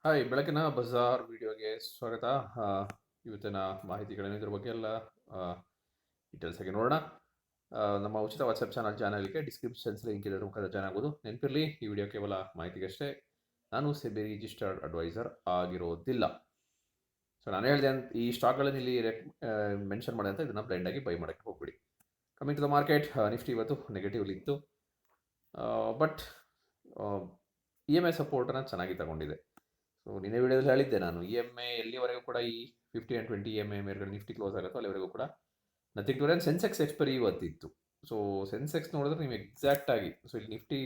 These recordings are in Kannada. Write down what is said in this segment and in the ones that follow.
ಹಾಯ್, ಬೆಳಕಿನ ಬಜಾರ್ ವಿಡಿಯೋಗೆ ಸ್ವಾಗತ. ಆ, ಇವತ್ತಿನ ಮಾಹಿತಿಗಳೇನು ಇದ್ರ ಬಗ್ಗೆ ಎಲ್ಲ ಡೀಟೇಲ್ಸ್ ಆಗಿ ನೋಡೋಣ. ನಮ್ಮ ಉಚಿತ ವಾಟ್ಸಪ್ ಚಾನಲ್ಗೆ ಡಿಸ್ಕ್ರಿಪ್ಷನ್ಸ್ ಲಿಂಕ್ ಇದೆ, ಮುಖಾಂತರ ಜಾಯ್ನ್ ಆಗೋದು. ನೆನಪಿರಲಿ, ಈ ವಿಡಿಯೋ ಕೇವಲ ಮಾಹಿತಿಗಷ್ಟೇ. ನಾನು ಸೆಬಿ ರಿಜಿಸ್ಟರ್ಡ್ ಅಡ್ವೈಸರ್ ಆಗಿರೋದಿಲ್ಲ. ಸೊ ನಾನು ಹೇಳಿದೆ ಈ ಸ್ಟಾಕ್ಗಳನ್ನು ಇಲ್ಲಿ ಮೆನ್ಷನ್ ಮಾಡಿದೆ ಅಂತ ಇದನ್ನು ಬ್ಲೈಂಡಾಗಿ ಬೈ ಮಾಡೋಕ್ಕೆ ಹೋಗ್ಬಿಡಿ. Coming to the market, Nifty ಇವತ್ತು ನೆಗೆಟಿವ್ ಇತ್ತು. ಬಟ್ EMI ಸಪೋರ್ಟನ್ನು ಚೆನ್ನಾಗಿ ತಗೊಂಡಿದೆ. ಸೊ ನಿನ್ನೆ ವಿಡಿಯೋದಲ್ಲಿ ಹೇಳಿದ್ದೆ ನಾನು, EMI ಎಲ್ಲಿವರೆಗೂ ಕೂಡ ಈ 50 and 20 EMI ಮೇಲ್ಗಡೆ ನಿಫ್ಟಿ ಕ್ಲೋಸ್ ಆಗುತ್ತೋ ಅಲ್ಲಿವರೆಗೂ ಕೂಡ nothing to run. Sensex expiry ಇವತ್ತಿತ್ತು. ಸೊ ಸೆನ್ಸೆಕ್ಸ್ ನೋಡಿದ್ರೆ ನೀವು ಎಕ್ಸಾಕ್ಟ್ ಆಗಿ, ಸೊ ಇಲ್ಲಿ ನಿಫ್ಟಿ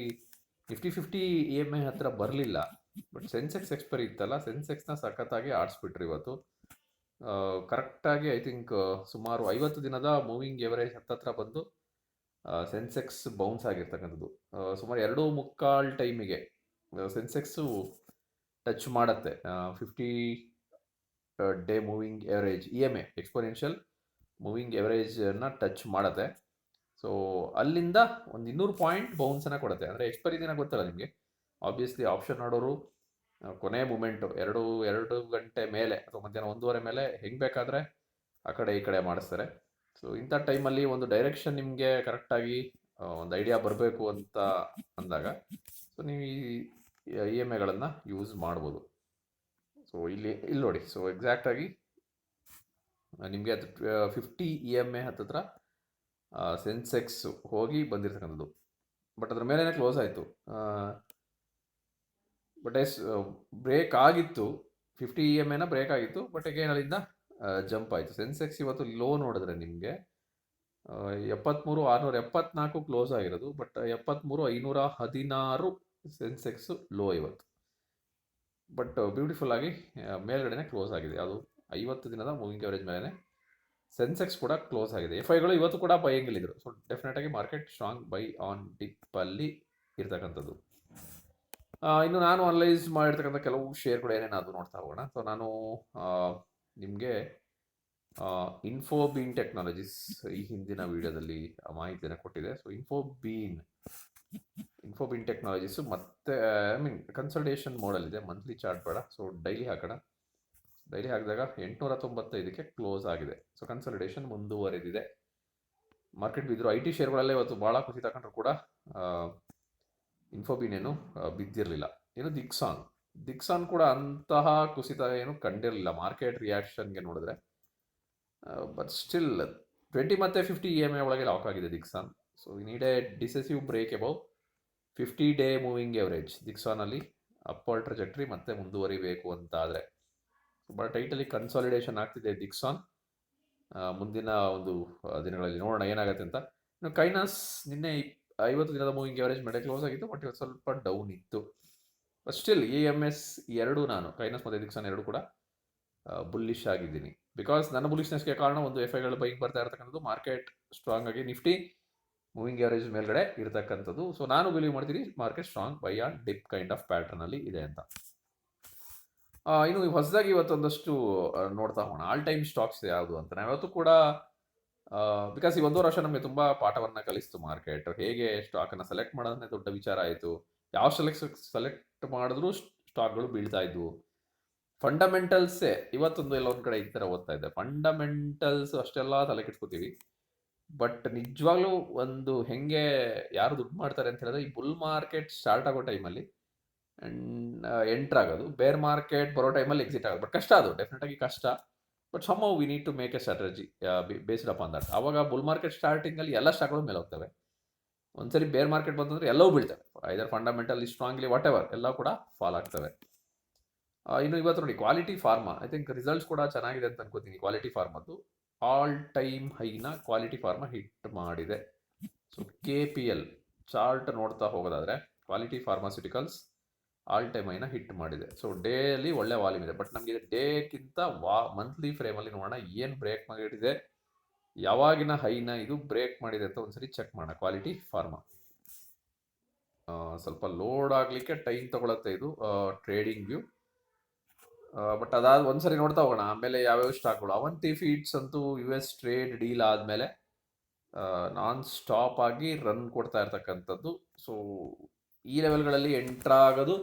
50 EMI ಹತ್ರ ಬರಲಿಲ್ಲ, ಬಟ್ ಸೆನ್ಸೆಕ್ಸ್ ಎಕ್ಸ್ಪೈರಿ ಇತ್ತಲ್ಲ, ಸೆನ್ಸೆಕ್ಸ್ನ ಸಖತ್ತಾಗಿ ಆಡಿಸ್ಬಿಟ್ರು ಇವತ್ತು. ಕರೆಕ್ಟಾಗಿ ಐ ಥಿಂಕ್ ಸುಮಾರು 50 ದಿನದ ಮೂವಿಂಗ್ ಎವರೇಜ್ ಹತ್ತತ್ರ ಬಂದು ಸೆನ್ಸೆಕ್ಸ್ ಬೌನ್ಸ್ ಆಗಿರ್ತಕ್ಕಂಥದ್ದು. ಸುಮಾರು 2.25 ಟೈಮಿಗೆ ಸೆನ್ಸೆಕ್ಸು ಟಚ್ ಮಾಡುತ್ತೆ 50 day moving average, EMI exponential moving ಎವರೇಜನ್ನು ಟಚ್ ಮಾಡುತ್ತೆ. ಸೊ ಅಲ್ಲಿಂದ ಒಂದು 200 ಪಾಯಿಂಟ್ ಬೌನ್ಸನ್ನು ಕೊಡುತ್ತೆ. ಅಂದರೆ ಎಕ್ಸ್ಪೈರಿ ದಿನ ಗೊತ್ತಲ್ಲ ನಿಮಗೆ, ಆಬ್ವಿಯಸ್ಲಿ ಆಪ್ಷನ್ ಆಡೋರು ಕೊನೆಯ ಮೂಮೆಂಟು ಎರಡು ಗಂಟೆ ಮೇಲೆ ಅಥವಾ ಮಧ್ಯಾಹ್ನ 1:30 ಮೇಲೆ ಹೆಂಗೆ ಬೇಕಾದರೆ ಆ ಕಡೆ ಈ ಕಡೆ ಮಾಡಿಸ್ತಾರೆ. ಸೊ ಇಂಥ ಟೈಮಲ್ಲಿ ಒಂದು ಡೈರೆಕ್ಷನ್ ನಿಮಗೆ ಕರೆಕ್ಟಾಗಿ ಒಂದು ಐಡಿಯಾ ಬರಬೇಕು ಅಂತ ಅಂದಾಗ ಸೊ ನೀವು ಈ EMIಗಳನ್ನು ಯೂಸ್ ಮಾಡ್ಬೋದು. ಸೊ ಇಲ್ಲಿ ನೋಡಿ, ಸೊ ಎಕ್ಸಾಕ್ಟಾಗಿ ನಿಮಗೆ ಅದು 50 EMI ಹತ್ತತ್ರ ಸೆನ್ಸೆಕ್ಸ್ ಹೋಗಿ ಬಂದಿರ್ತಕ್ಕಂಥದ್ದು. ಬಟ್ ಅದ್ರ ಮೇಲೇ ಕ್ಲೋಸ್ ಆಯಿತು. ಬಟ್ ಬ್ರೇಕ್ ಆಗಿತ್ತು, 50 EMIನ ಬ್ರೇಕ್ ಆಗಿತ್ತು, ಬಟ್ ಅಗೇನ್ ಅಲ್ಲಿಂದ ಜಂಪ್ ಆಯಿತು. ಸೆನ್ಸೆಕ್ಸ್ ಇವತ್ತು ಲೋ ನೋಡಿದ್ರೆ ನಿಮಗೆ 73,674 ಕ್ಲೋಸ್ ಆಗಿರೋದು, ಬಟ್ 73,516 ಸೆನ್ಸೆಕ್ಸು ಲೋ ಇವತ್ತು. ಬಟ್ ಬ್ಯೂಟಿಫುಲ್ ಆಗಿ ಮೇಲ್ಗಡೆನೆ ಕ್ಲೋಸ್ ಆಗಿದೆ. ಅದು 50 ದಿನದ ಮೂವಿಂಗ್ ಎವರೇಜ್ ಮೇಲೆ ಸೆನ್ಸೆಕ್ಸ್ ಕೂಡ ಕ್ಲೋಸ್ ಆಗಿದೆ. FIಗಳು ಇವತ್ತು ಕೂಡ ಬೈಯಂಗಿಲ್ಲಿದ್ರು. ಸೊ ಡೆಫಿನೆಟ್ ಆಗಿ ಮಾರ್ಕೆಟ್ ಸ್ಟ್ರಾಂಗ್ ಬೈ ಆನ್ ಡಿಪ್ಪಲ್ಲಿ ಇರ್ತಕ್ಕಂಥದ್ದು. ಇನ್ನು ನಾನು ಅನಲೈಸ್ ಮಾಡಿರ್ತಕ್ಕಂಥ ಕೆಲವು ಶೇರ್ಗಳು ಏನೇನಾದ್ರು ನೋಡ್ತಾ ಹೋಗೋಣ. ಸೊ ನಾನು ನಿಮಗೆ ಇನ್ಫೋಬೀನ್ ಟೆಕ್ನಾಲಜೀಸ್ ಈ ಹಿಂದಿನ ವಿಡಿಯೋದಲ್ಲಿ ಮಾಹಿತಿಯನ್ನು ಕೊಟ್ಟಿದೆ. ಸೊ ಇನ್ಫೋಬೀನ್ ಟೆಕ್ನಾಲಜೀಸು ಮತ್ತೆ ಕನ್ಸಲ್ಟೇಷನ್ ಮೋಡಲ್ಲಿದೆ. ಮಂತ್ಲಿ ಚಾರ್ಟ್ ಬೇಡ, ಸೊ ಡೈಲಿ ಹಾಕೋಣ. ಡೈಲಿ ಹಾಕಿದಾಗ 895ಕ್ಕೆ ಕ್ಲೋಸ್ ಆಗಿದೆ. ಸೊ ಕನ್ಸಲ್ಟೇಷನ್ ಮುಂದುವರೆದಿದೆ. ಮಾರ್ಕೆಟ್ ಬಿದ್ದರು. IT ಶೇರ್ಗಳಲ್ಲೇ ಇವತ್ತು ಭಾಳ ಖುಷಿ ತಗೊಂಡ್ರು ಕೂಡ ಇನ್ಫೋಬೀನ್ ಏನು ಬಿದ್ದಿರಲಿಲ್ಲ. ಏನು ದಿಕ್ಸಾನ್ ಕೂಡ ಅಂತಹ ಕುಸಿತ ಏನು ಕಂಡಿರಲಿಲ್ಲ ಮಾರ್ಕೆಟ್ ರಿಯಾಕ್ಷನ್ಗೆ ನೋಡಿದ್ರೆ. ಬಟ್ ಸ್ಟಿಲ್ 20 ಮತ್ತು 50 EMI ಒಳಗೆ ಲಾಕ್ ಆಗಿದೆ Dixon. So we need a decisive break above 50 day moving average. ದಿಕ್ಸಾನಲ್ಲಿ ಅಪ್ಪರ್ ಟ್ರಜೆಕ್ಟ್ರಿ ಮತ್ತೆ ಮುಂದುವರಿಬೇಕು ಅಂತ ಆದರೆ ಬಟ್ ಟೈಟಲಿ ಕನ್ಸಾಲಿಡೇಷನ್ ಆಗ್ತಿದೆ ದಿಕ್ಸಾನ್. ಮುಂದಿನ ಒಂದು ದಿನಗಳಲ್ಲಿ ನೋಡೋಣ ಏನಾಗುತ್ತೆ ಅಂತ. ಇನ್ನು ಕೈನಾಸ್ ನಿನ್ನೆ 50 ದಿನದ ಮೂವಿಂಗ್ ಎವರೇಜ್ ಮೇಲೆ ಕ್ಲೋಸ್ ಆಗಿತ್ತು, ಬಟ್ ಇವತ್ತು ಸ್ವಲ್ಪ ಡೌನ್ ಇತ್ತು. ಬಟ್ ಸ್ಟಿಲ್ EMS ಎರಡು, ನಾನು ಕೈನಾಸ್ ಮತ್ತು ದಿಕ್ಸಾನ್ ಎರಡು ಕೂಡ ಬುಲ್ಲಿಶ್ ಆಗಿದ್ದೀನಿ. ಬಿಕಾಸ್ ನನ್ನ ಬುಲ್ಲಿಶ್ನೆಸ್ಗೆ ಕಾರಣ ಒಂದು FIಗಳು ಬೈಕ್ ಬರ್ತಾ ಇರ್ತಕ್ಕಂಥದ್ದು, ಮಾರ್ಕೆಟ್ ಸ್ಟ್ರಾಂಗ್ ಆಗಿ ನಿಫ್ಟಿ ಮೂವಿಂಗ್ ಎವರೇಜ್ ಮೇಲ್ಗಡೆ ಇರತಕ್ಕಂಥದ್ದು. ಸೊ ನಾನು ಬಿಲೀವ್ ಮಾಡ್ತೀನಿ market strong buy on dip kind of ಪ್ಯಾಟರ್ನಲ್ಲಿ ಇದೆ ಅಂತ. ಇನ್ನು ಹೊಸದಾಗಿ ಇವತ್ತೊಂದಷ್ಟು ನೋಡ್ತಾ ಹೋಗೋಣ. ಆಲ್ ಟೈಮ್ ಸ್ಟಾಕ್ಸ್ ಯಾವುದು ಅಂತ. ನಾವಿವತ್ತು ಕೂಡ ಬಿಕಾಸ್ ಈ 1 ವರ್ಷ ನಮಗೆ ತುಂಬ ಪಾಠವನ್ನು ಕಲಿಸ್ತು ಮಾರ್ಕೆಟ್. ಹೇಗೆ ಸ್ಟಾಕನ್ನು ಸೆಲೆಕ್ಟ್ ಮಾಡೋದನ್ನೇ ದೊಡ್ಡ ವಿಚಾರ ಆಯಿತು. ಯಾವ ಸೆಲೆಕ್ಟ್ ಮಾಡಿದ್ರೂ ಸ್ಟಾಕ್ಗಳು ಬೀಳ್ತಾ ಇದ್ವು. ಫಂಡಮೆಂಟಲ್ಸೇ ಇವತ್ತೊಂದು ಎಲ್ಲ ಒಂದು ಕಡೆ ಈ ಥರ ಓದ್ತಾ ಇದ್ದೆ. ಫಂಡಮೆಂಟಲ್ಸ್ ಅಷ್ಟೆಲ್ಲ ತಲೆ ಕೆಡ್ಸ್ಕೊತೀವಿ, ಬಟ್ ನಿಜವಾಗ್ಲೂ ಒಂದು ಹೆಂಗೆ ಯಾರು ದುಡ್ಡು ಮಾಡ್ತಾರೆ ಅಂತ ಹೇಳಿದ್ರೆ, ಈ ಬುಲ್ ಮಾರ್ಕೆಟ್ ಸ್ಟಾರ್ಟ್ ಆಗೋ ಟೈಮಲ್ಲಿ ಎಂಟ್ರ್ ಆಗೋದು, ಬೇರ್ ಮಾರ್ಕೆಟ್ ಬರೋ ಟೈಮಲ್ಲಿ ಎಕ್ಸಿಟ್ ಆಗೋದು. ಬಟ್ ಕಷ್ಟ, ಅದು ಡೆಫಿನೆಟಾಗಿ ಕಷ್ಟ. But somehow we need to make a strategy based upon that. ಆವಾಗ ಬುಲ್ ಮಾರ್ಕೆಟ್ ಸ್ಟಾರ್ಟಿಂಗಲ್ಲಿ ಎಲ್ಲ ಸ್ಟಾಕ್ಗಳು ಮೇಲೆ ಹೋಗ್ತವೆ. ಒಂದ್ಸರಿ ಬೇರ್ ಮಾರ್ಕೆಟ್ ಬಂತಂದ್ರೆ ಎಲ್ಲವೂ ಬೀಳ್ತವೆ. ಐದರ್ ಫಂಡಮೆಂಟಲಿ ಸ್ಟ್ರಾಂಗ್ಲಿ ವಾಟ್ ಎವರ್ ಎಲ್ಲ ಕೂಡ ಫಾಲ್ ಆಗ್ತವೆ. ಇನ್ನು ಇವತ್ತು ನೋಡಿ quality pharma, I think results ಕೂಡ ಚೆನ್ನಾಗಿದೆ ಅಂತ ಅನ್ಕೋತೀನಿ. ಕ್ವಾಲಿಟಿ ಫಾರ್ಮದ್ದು ಆಲ್ ಟೈಮ್ ಹೈನ ಕ್ವಾಲಿಟಿ ಫಾರ್ಮಾ ಹಿಟ್ ಮಾಡಿದೆ. ಸೊ KPL ಚಾರ್ಟ್ ನೋಡ್ತಾ ಹೋಗೋದಾದರೆ ಕ್ವಾಲಿಟಿ ಫಾರ್ಮಾಸ್ಯೂಟಿಕಲ್ಸ್ ಆಲ್ ಟೈಮ್ ಹೈನ ಹಿಟ್ ಮಾಡಿದೆ. ಸೊ ಡೇಲಿ ಒಳ್ಳೆ ವಾಲ್ಯೂಮ್ ಇದೆ. ಬಟ್ ನಮಗೆ ಡೇಕ್ಕಿಂತ ಮಂತ್ಲಿ ಫ್ರೇಮಲ್ಲಿ ನೋಡೋಣ ಏನು ಬ್ರೇಕ್ ಮಾಡಿದೆ, ಯಾವಾಗಿನ ಹೈನ ಇದು ಬ್ರೇಕ್ ಮಾಡಿದೆ ಅಂತ ಒಂದ್ಸರಿ ಚೆಕ್ ಮಾಡೋಣ. ಕ್ವಾಲಿಟಿ ಫಾರ್ಮಾ ಸ್ವಲ್ಪ ಲೋಡ್ ಆಗಲಿಕ್ಕೆ ಟೈಮ್ ತಗೊಳುತ್ತೆ ಇದು ಟ್ರೇಡಿಂಗ್ ವ್ಯೂ. ಬಟ್ ಅದಾದ ಒಂದ್ಸರಿ ನೋಡ್ತಾ ಹೋಗೋಣ. ಆಮೇಲೆ ಯಾವ್ಯಾವ ಸ್ಟಾಕ್ಗಳು, ಅವಂತಿ ಫೀಡ್ಸ್ ಅಂತೂ US ಟ್ರೇಡ್ ಡೀಲ್ ಆದಮೇಲೆ ನಾನ್ ಸ್ಟಾಪ್ ಆಗಿ ರನ್ ಕೊಡ್ತಾ ಇರ್ತಕ್ಕಂಥದ್ದು. ಸೊ ಈ ಲೆವೆಲ್ಗಳಲ್ಲಿ ಎಂಟ್ರ್ ಆಗೋದು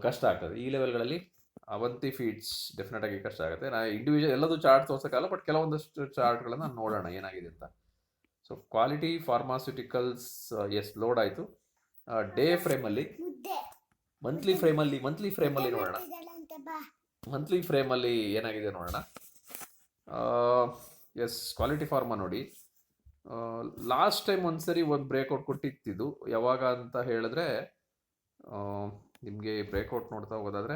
ಕಷ್ಟ ಆಗ್ತದೆ. ಈ ಲೆವೆಲ್ಗಳಲ್ಲಿ ಅವಂತಿ ಫೀಡ್ಸ್ ಡೆಫಿನೆಟ್ ಆಗಿ ಕಷ್ಟ ಆಗುತ್ತೆ. ನಾನು ಇಂಡಿವಿಜುವಲ್ ಎಲ್ಲದೂ ಚಾರ್ಟ್ ತೋರ್ಸೋಕ್ಕಲ್ಲ, ಬಟ್ ಕೆಲವೊಂದಷ್ಟು ಚಾರ್ಟ್ಗಳನ್ನು ನೋಡೋಣ ಏನಾಗಿದೆ ಅಂತ. So quality pharmaceuticals yes load ಆಯಿತು. ಡೇ ಫ್ರೇಮಲ್ಲಿ, ಮಂತ್ಲಿ ಫ್ರೇಮಲ್ಲಿ ನೋಡೋಣ. ಮಂತ್ಲಿ ಫ್ರೇಮಲ್ಲಿ ಏನಾಗಿದೆ ನೋಡೋಣ. ಎಸ್, ಕ್ವಾಲಿಟಿ ಫಾರ್ಮಾ ನೋಡಿ, ಲಾಸ್ಟ್ ಟೈಮ್ ಒಂದ್ಸರಿ ಒಂದು ಬ್ರೇಕ್ಔಟ್ ಕೊಟ್ಟಿತ್ತಿದ್ದು. ಯಾವಾಗ ಅಂತ ಹೇಳಿದ್ರೆ ನಿಮಗೆ ಬ್ರೇಕ್ಔಟ್ ನೋಡ್ತಾ ಹೋಗೋದಾದ್ರೆ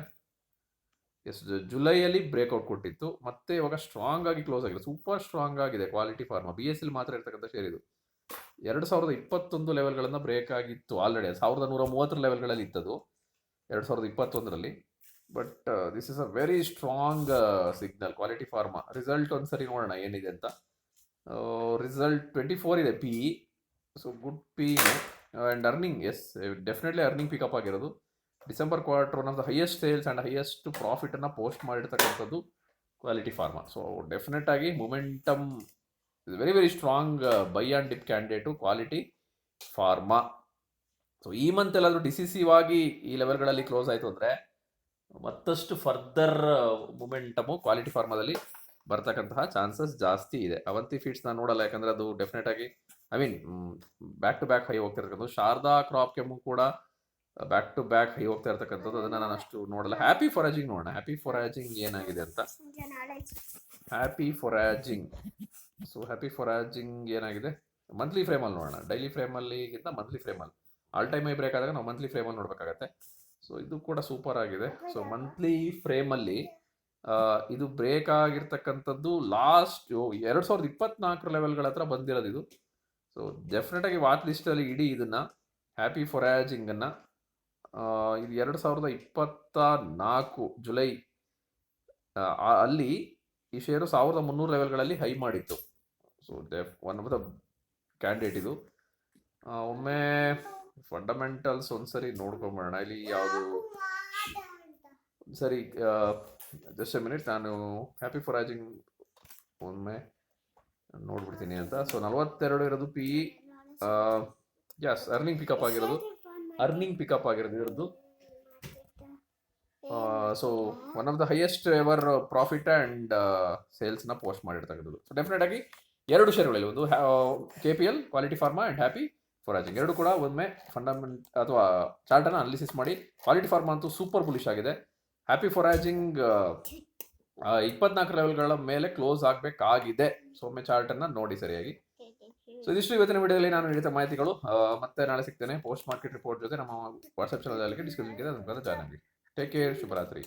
ಎಸ್, ಜುಲೈಯಲ್ಲಿ ಬ್ರೇಕ್ಔಟ್ ಕೊಟ್ಟಿತ್ತು. ಮತ್ತೆ ಇವಾಗ ಸ್ಟ್ರಾಂಗ್ ಆಗಿ ಕ್ಲೋಸ್ ಆಗಿದೆ, ಸೂಪರ್ ಸ್ಟ್ರಾಂಗ್ ಆಗಿದೆ ಕ್ವಾಲಿಟಿ ಫಾರ್ಮಾ. BSL ಮಾತ್ರ ಇರ್ತಕ್ಕಂಥ ಶೇರ್ ಇದು. 2021 ಲೆವೆಲ್ಗಳನ್ನು ಬ್ರೇಕ್ ಆಗಿತ್ತು ಆಲ್ರೆಡಿ. 1130 ಲೆವೆಲ್ಗಳಲ್ಲಿ ಇತ್ತದು 2021ರಲ್ಲಿ. But this is a very strong signal quality pharma. Result ಒಂದ್ಸರಿ ನೋಡೋಣ ಏನಿದೆ ಅಂತ. ರಿಸಲ್ಟ್ 24 ಇದೆ PE, so good PE. And earning, yes definitely earning pickup ಆಗಿರೋದು. December quarter one of the highest sales and highest ಪ್ರಾಫಿಟನ್ನು ಪೋಸ್ಟ್ ಮಾಡಿರ್ತಕ್ಕಂಥದ್ದು ಕ್ವಾಲಿಟಿ ಫಾರ್ಮಾ. ಸೊ ಡೆಫಿನೆಟ್ ಆಗಿ momentum is very very strong buy and dip candidate quality pharma. So ಈ ಮಂತ್ ಎಲ್ಲಾದರೂ ಡಿಸಿಸಿವ್ ಆಗಿ ಈ ಲೆವೆಲ್ಗಳಲ್ಲಿ ಕ್ಲೋಸ್ ಆಯಿತು ಅಂದರೆ ಮತ್ತಷ್ಟು ಫರ್ದರ್ ಮೊಮೆಂಟಮು ಕ್ವಾಲಿಟಿ ಫಾರ್ಮಾದಲ್ಲಿ ಬರ್ತಕ್ಕಂತಹ ಚಾನ್ಸಸ್ ಜಾಸ್ತಿ ಇದೆ. ಅವಂತಿ ಫೀಡ್ಸ್ ನಾನು ನೋಡಲ್ಲ, ಯಾಕಂದರೆ ಅದು ಡೆಫಿನೆಟ್ ಆಗಿ ಬ್ಯಾಕ್ ಟು ಬ್ಯಾಕ್ ಹೈ ಹೋಗ್ತಿರ್ತಕ್ಕಂಥದ್ದು. ಶಾರದಾ ಕ್ರಾಪ್ ಕೆಮ್ಮು ಕೂಡ ಬ್ಯಾಕ್ ಟು ಬ್ಯಾಕ್ ಹೈ ಹೋಗ್ತಾ ಇರ್ತಕ್ಕಂಥದ್ದು. ಅದನ್ನು ನಾನು ಅಷ್ಟು ನೋಡಲ್ಲ. ಹ್ಯಾಪಿ ಫಾರಾಜಿಂಗ್ ನೋಡೋಣ. ಹ್ಯಾಪಿ ಫಾರಾಜಿಂಗ್ ಏನಾಗಿದೆ ಅಂತ. Happy Forging, so Happy Forging ಏನಾಗಿದೆ ಮಂತ್ಲಿ ಫ್ರೇಮಲ್ಲಿ ನೋಡೋಣ. ಡೈಲಿ ಫ್ರೇಮಲ್ಲಿಗಿಂತ ಮಂತ್ಲಿ ಫ್ರೇಮಲ್ಲಿ ಆಲ್ ಟೈಮ್ ಹೈ ಬ್ರೇಕ್ ಆದಾಗ ನಾವು ಮಂತ್ಲಿ ಫ್ರೇಮಲ್ಲಿ ನೋಡಬೇಕಾಗತ್ತೆ. ಸೊ ಇದು ಕೂಡ ಸೂಪರ್ ಆಗಿದೆ. ಸೊ ಮಂತ್ಲಿ ಫ್ರೇಮಲ್ಲಿ ಇದು ಬ್ರೇಕ್ ಆಗಿರ್ತಕ್ಕಂಥದ್ದು ಲಾಸ್ಟ್ 2024 ಲೆವೆಲ್ಗಳ ಹತ್ರ ಬಂದಿರೋದು ಇದು. ಸೊ ಡೆಫಿನೆಟ್ ಆಗಿ ವಾಚ್ ಲಿಸ್ಟಲ್ಲಿ ಇಡೀ ಇದನ್ನು ಹ್ಯಾಪಿ ಫಾರಾಜಿಂಗನ್ನು. ಇದು 2024 ಜುಲೈ ಅಲ್ಲಿ ಈ ಶೇರು 1300 ಲೆವೆಲ್ಗಳಲ್ಲಿ ಹೈ ಮಾಡಿತ್ತು. So one of the candidate ಇದು. ಒಮ್ಮೆ ಫಂಡಮೆಂಟಲ್ಸ್ ಒಂದ್ಸರಿ ನೋಡ್ಕೊಂಬರೋಣ. ಇಲ್ಲಿ ಯಾವುದು ಸರಿ, ಜಸ್ಟ್ ಎ ಮಿನಿಟ್, ನಾನು ಹ್ಯಾಪಿ ಫಾರಾಜಿಂಗ್ ಒಮ್ಮೆ ನೋಡ್ಬಿಡ್ತೀನಿ ಅಂತ. ಸೊ 42 ಇರೋದು PE. ಯಸ್, ಅರ್ನಿಂಗ್ ಪಿಕಪ್ ಆಗಿರೋದು ಇರೋದು. So one of the highest ever profit and ಸೇಲ್ಸ್ನ ಪೋಸ್ಟ್ ಮಾಡಿರ್ತಕ್ಕಂಥದ್ದು. ಸೊ ಡೆಫಿನೆಟ್ ಆಗಿ ಎರಡು ಶೇರುಗಳಲ್ಲಿ, ಒಂದು KPL quality pharma and Happy Forging, ಎರಡು ಕೂಡ ಒಮ್ಮೆ ಫಂಡಮೆಂಟ್ ಅಥವಾ ಚಾರ್ಟನ್ನು ಅನಾಲಿಸಿಸ್ ಮಾಡಿ. ಕ್ವಾಲಿಟಿ ಫಾರ್ಮಾ ಅಂತೂ ಸೂಪರ್ ಬುಲಿಶ್ ಆಗಿದೆ. ಹ್ಯಾಪಿ ಫಾರಾಜಿಂಗ್ 24 ಲೆವೆಲ್ಗಳ ಮೇಲೆ ಕ್ಲೋಸ್ ಆಗಬೇಕಾಗಿದೆ. ಸೊ ಒಮ್ಮೆ ಚಾರ್ಟನ್ನು ನೋಡಿ ಸರಿಯಾಗಿ. ಸೊ ಇದಿಷ್ಟು ಇವತ್ತಿನ ವಿಡಿಯೋದಲ್ಲಿ ನಾನು ನೀಡಿದ ಮಾಹಿತಿಗಳು. ಮತ್ತೆ ನಾಳೆ ಸಿಗ್ತೇನೆ ಪೋಸ್ಟ್ ಮಾರ್ಕೆಟ್ ರಿಪೋರ್ಟ್ ಜೊತೆ. ನಮ್ಮ ವಾಟ್ಸ್ಆಪ್ ಚಾನಲ್ ಡಿಸ್ಕ್ರಿಪ್ಷನ್ ಇದೆ, ಅದನ್ನು ಜಾಯ್ನ್ ಆಗಿ. ಟೇಕ್ ಕೇರ್, ಶುಭರಾತ್ರಿ.